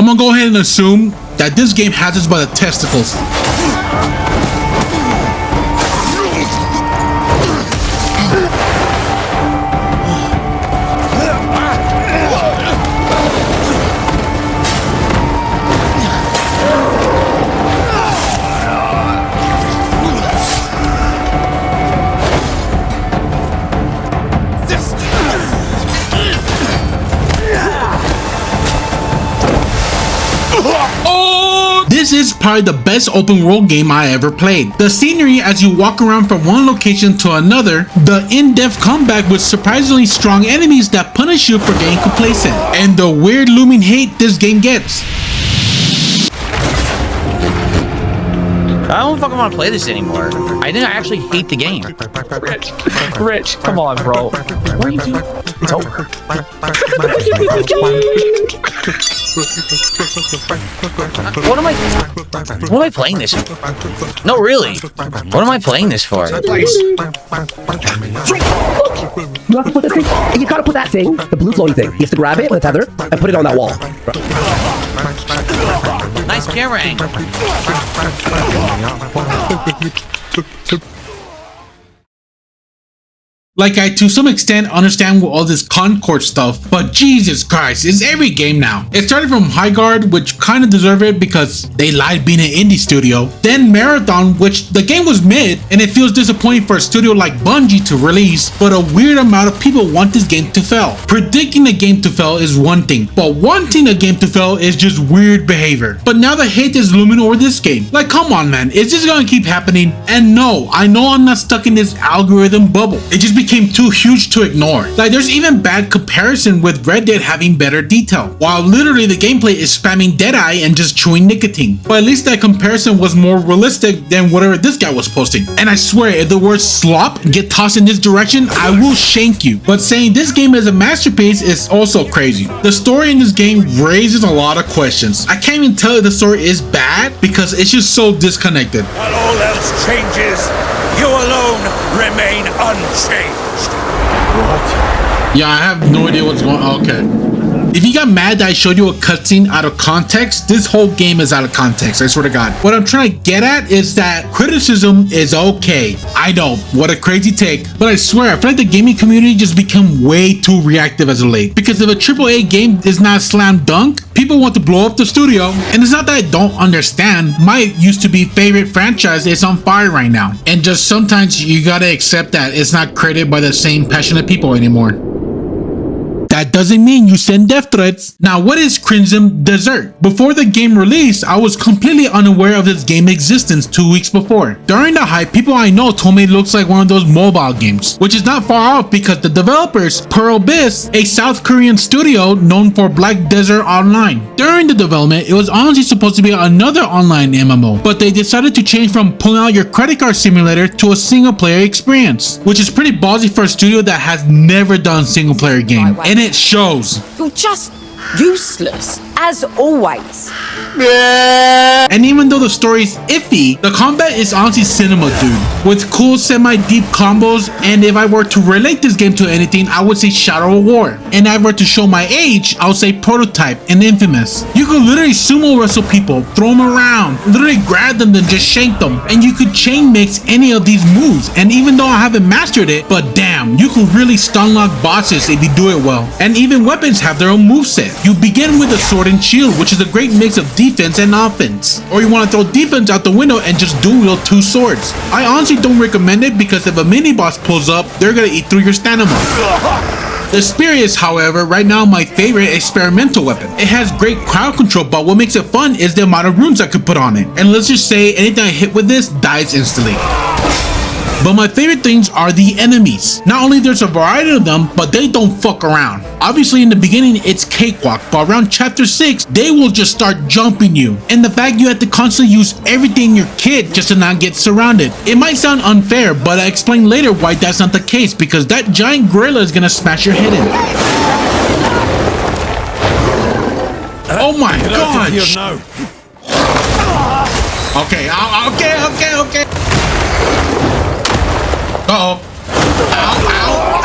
I'm gonna go ahead and assume that this game has us by the testicles. This is probably the best open world game I ever played. The scenery as you walk around from one location to another, the in-depth combat with surprisingly strong enemies that punish you for getting complacent, and the weird looming hate this game gets. I don't fucking want to play this anymore. I think I actually hate the game. Rich, come on, bro. What are you doing? It's over. What am I playing this for? No, really. What am I playing this for? You have to put this thing. You gotta put that thing, the blue floating thing. He has to grab it with a tether and put it on that wall. Nice camera angle. Like, I to some extent understand all this Concord stuff, but Jesus Christ, it's every game now. It started from Highguard, which kind of deserve it because they lied being an indie studio. Then Marathon, which the game was mid, and it feels disappointing for a studio like Bungie to release, but a weird amount of people want this game to fail. Predicting a game to fail is one thing, but wanting a game to fail is just weird behavior. But now the hate is looming over this game. Like, come on, man, is this gonna keep happening? And no, I know I'm not stuck in this algorithm bubble. It just became too huge to ignore. Like, there's even bad comparison with Red Dead having better detail, while literally the gameplay is spamming Deadeye and just chewing nicotine. But at least that comparison was more realistic than whatever this guy was posting. And I swear, if the word slop get tossed in this direction, I will shank you. But saying this game is a masterpiece is also crazy. The story in this game raises a lot of questions. I can't even tell if the story is bad because it's just so disconnected. While all else changes, you alone remain unchanged. What? Yeah, I have no idea what's going on. Okay. If you got mad that I showed you a cutscene out of context, this whole game is out of context, I swear to God. What I'm trying to get at is that criticism is okay. I know, what a crazy take, but I swear, I feel like the gaming community just become way too reactive as of late. Because if a AAA game is not a slam dunk, people want to blow up the studio. And it's not that I don't understand. My used to be favorite franchise is on fire right now. And just sometimes you gotta accept that it's not created by the same passionate people anymore. That doesn't mean you send death threats. Now, what is Crimson Desert? Before the game release, I was completely unaware of this game's existence 2 weeks before. During the hype, people I know told me it looks like one of those mobile games, which is not far off because the developers, Pearl Abyss, a South Korean studio known for Black Desert Online. During the development, it was honestly supposed to be another online MMO, but they decided to change from pulling out your credit card simulator to a single player experience, which is pretty ballsy for a studio that has never done single player game. And it shows. You're just useless, as always. And even though the story is iffy, the combat is honestly cinema, dude. With cool semi-deep combos, and if I were to relate this game to anything, I would say Shadow of War. And if I were to show my age, I would say Prototype and Infamous. You could literally sumo wrestle people, throw them around, literally grab them and just shank them. And you could chain mix any of these moves. And even though I haven't mastered it, but damn, you could really stun lock bosses if you do it well. And even weapons have their own moveset. You begin with a sword and shield, which is a great mix of defense and offense. Or you want to throw defense out the window and just dual wield 2 swords. I honestly don't recommend it because if a mini boss pulls up, they're gonna eat through your stamina. The spear is, however, right now my favorite experimental weapon. It has great crowd control, but what makes it fun is the amount of runes I could put on it. And let's just say anything I hit with this dies instantly. But my favorite things are the enemies. Not only there's a variety of them, but they don't fuck around. Obviously in the beginning it's cakewalk, but around chapter 6, they will just start jumping you. And the fact you have to constantly use everything in your kit just to not get surrounded. It might sound unfair, but I explain later why that's not the case, because that giant gorilla is gonna smash your head in. Oh my gosh! Okay, okay. Uh-oh. Ow, ow.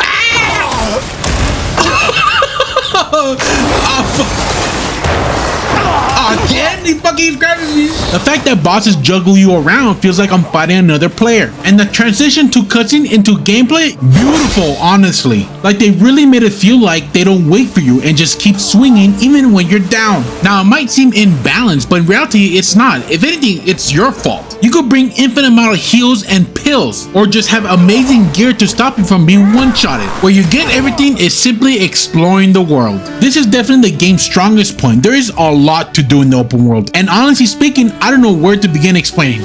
Oh, again? He fucking grabbing me. The fact that bosses juggle you around feels like I'm fighting another player. And the transition to cutscene into gameplay, beautiful, honestly. Like they really made it feel like they don't wait for you and just keep swinging even when you're down. Now, it might seem imbalanced, but in reality, it's not. If anything, it's your fault. You could bring infinite amount of heals and pills, or just have amazing gear to stop you from being one-shotted. Where you get everything is simply exploring the world. This is definitely the game's strongest point. There is a lot to do in the open world, and honestly speaking, I don't know where to begin explaining.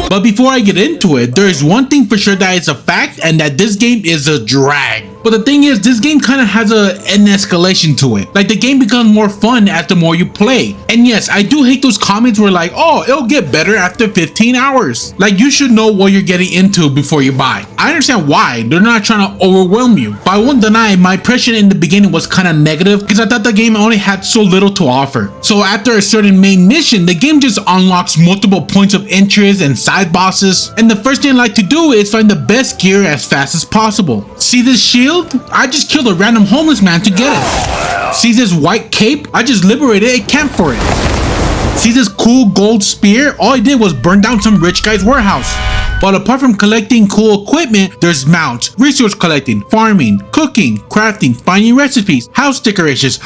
But before I get into it, there is one thing for sure that is a fact, and that this game is a drag. But the thing is, this game kind of has an escalation to it. Like the game becomes more fun as the more you play. And yes, I do hate those comments where like, oh, it'll get better after 15 hours. Like you should know what you're getting into before you buy. I understand why. They're not trying to overwhelm you. But I won't deny my impression in the beginning was kind of negative because I thought the game only had so little to offer. So after a certain main mission, the game just unlocks multiple points of interest and side bosses. And the first thing I like to do is find the best gear as fast as possible. See this shield? I just killed a random homeless man to get it. See this white cape? I just liberated a camp for it. See this cool gold spear? All I did was burn down some rich guy's warehouse. But apart from collecting cool equipment, there's mounts, resource collecting, farming, cooking, crafting, finding recipes, house decorations,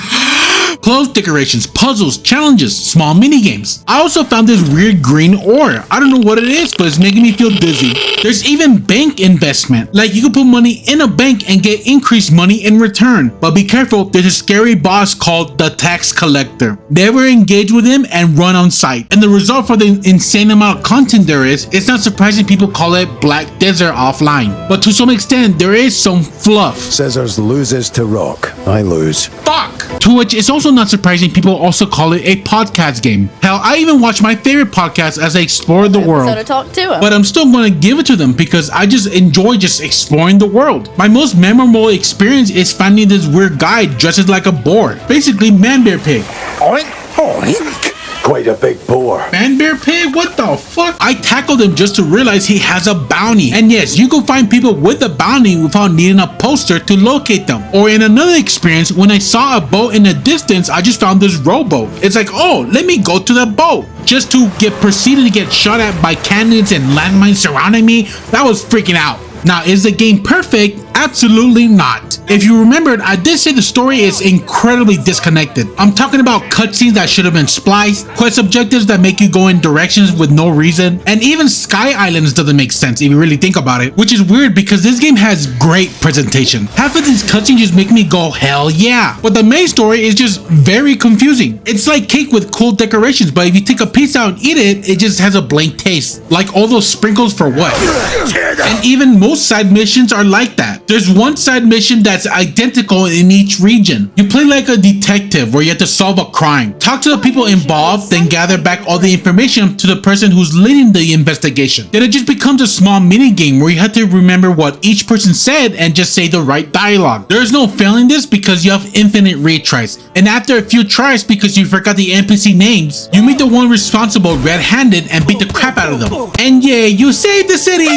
clothes decorations, puzzles, challenges, small mini games. I also found this weird green ore. I don't know what it is, but it's making me feel dizzy. There's even bank investment. Like you can put money in a bank and get increased money in return. But be careful, there's a scary boss called the tax collector. Never engage with him and run on sight. And the result for the insane amount of content there is, it's not surprising people call it Black Desert offline. But to some extent, there is some fluff. Scissors loses to rock. I lose. Fuck! To which it's also not surprising people also call it a podcast game. Hell, I even watch my favorite podcast as I explore the world. So to talk to him. But I'm still going to give it to them because I just enjoy just exploring the world. My most memorable experience is finding this weird guy dressed like a boar. Basically, Man Bear Pig. Oink, oink. Quite a big boar. Man Bear Pig? What the fuck? I tackled him just to realize he has a bounty. And yes, you can find people with a bounty without needing a poster to locate them. Or in another experience, when I saw a boat in the distance, I just found this rowboat. It's like, oh, let me go to the boat. Just to get proceeded to get shot at by cannons and landmines surrounding me. That was freaking out. Now, is the game perfect? Absolutely not. If you remembered, I did say the story is incredibly disconnected. I'm talking about cutscenes that should have been spliced, quest objectives that make you go in directions with no reason, and even Sky Islands doesn't make sense if you really think about it, which is weird because this game has great presentation. Half of these cutscenes just make me go, hell yeah. But the main story is just very confusing. It's like cake with cool decorations, but if you take a piece out and eat it, it just has a blank taste. Like all those sprinkles for what? And even most side missions are like that. There's one side mission that's identical in each region. You play like a detective where you have to solve a crime, talk to the people involved, then gather back all the information to the person who's leading the investigation. Then it just becomes a small mini game where you have to remember what each person said and just say the right dialogue. There's no failing this because you have infinite retries. And after a few tries because you forgot the NPC names, you meet the one responsible red-handed and beat the crap out of them. And yeah, you saved the city!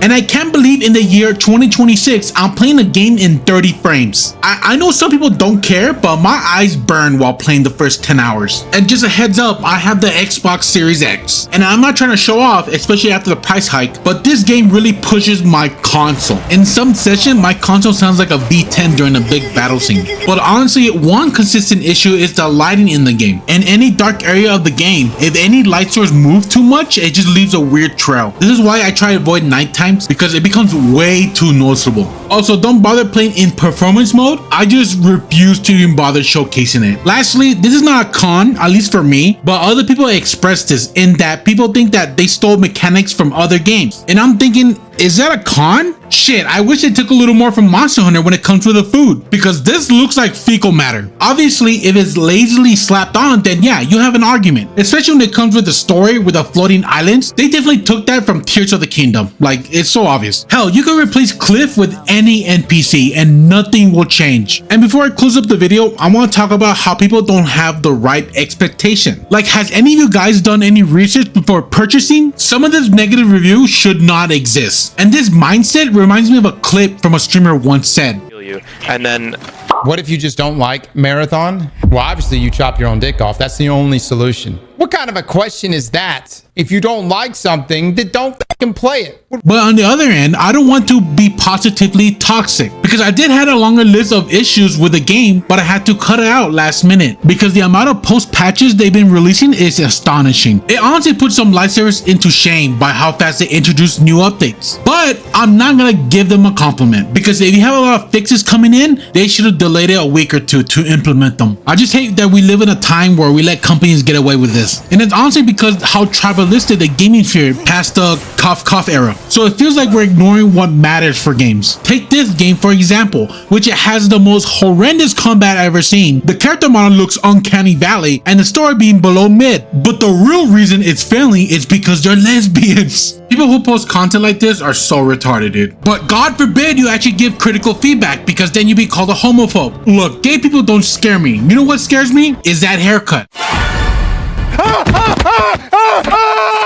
And I can't believe in the year 2026, I'm playing a game in 30 frames. I know some people don't care, but my eyes burn while playing the first 10 hours. And just a heads up, I have the Xbox Series X. And I'm not trying to show off, especially after the price hike, but this game really pushes my console. In some session, my console sounds like a V10 during a big battle scene. But honestly, one consistent issue is the lighting in the game. In any dark area of the game, if any light source move too much, it just leaves a weird trail. This is why I try to avoid nighttime because it becomes way too noticeable. Also, don't bother playing in performance mode. I just refuse to even bother showcasing it. Lastly, this is not a con, at least for me, but other people express this in that people think that they stole mechanics from other games. And I'm thinking, is that a con? Shit, I wish they took a little more from Monster Hunter when it comes to the food, because this looks like fecal matter. Obviously, if it's lazily slapped on, then yeah, you have an argument. Especially when it comes with the story with the floating islands. They definitely took that from Tears of the Kingdom. Like, it's so obvious. Hell, you can replace Cliff with any NPC and nothing will change. And before I close up the video, I want to talk about how people don't have the right expectation. Like, has any of you guys done any research before purchasing? Some of this negative review should not exist. And this mindset reminds me of a clip from a streamer once said, and then What if you just don't like Marathon? Well, obviously you chop your own dick off. That's the only solution. What kind of a question is that? If you don't like something, then don't fucking play it. But on the other end, I don't want to be positively toxic because I did have a longer list of issues with the game, but I had to cut it out last minute because the amount of post patches they've been releasing is astonishing. It honestly puts some lifesavers into shame by how fast they introduce new updates. But I'm not gonna give them a compliment because if you have a lot of fixes coming in, they should have delayed it a week or two to implement them. I just hate that we live in a time where we let companies get away with this. And it's honestly because how tribalistic the gaming sphere past the cough era. So it feels like we're ignoring what matters for games. Take this game for example, which it has the most horrendous combat I've ever seen. The character model looks uncanny valley and the story being below mid. But the real reason it's failing is because they're lesbians. People who post content like this are so retarded, dude. But God forbid you actually give critical feedback because then you be called a homophobe. Look, gay people don't scare me. You know what scares me? Is that haircut.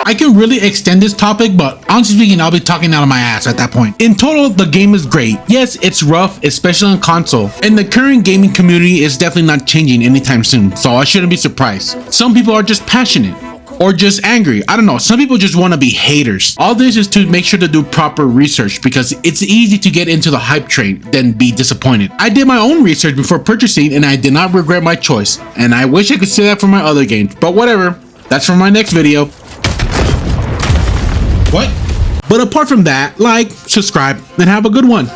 I can really extend this topic, but honestly speaking, I'll be talking out of my ass at that point. In total, the game is great. Yes, it's rough, especially on console, and the current gaming community is definitely not changing anytime soon, so I shouldn't be surprised. Some people are just passionate or just angry. I don't know. Some people just want to be haters. All this is to make sure to do proper research because it's easy to get into the hype train, then be disappointed. I did my own research before purchasing and I did not regret my choice. And I wish I could say that for my other games, but whatever. That's for my next video. What? But apart from that, like, subscribe, and have a good one.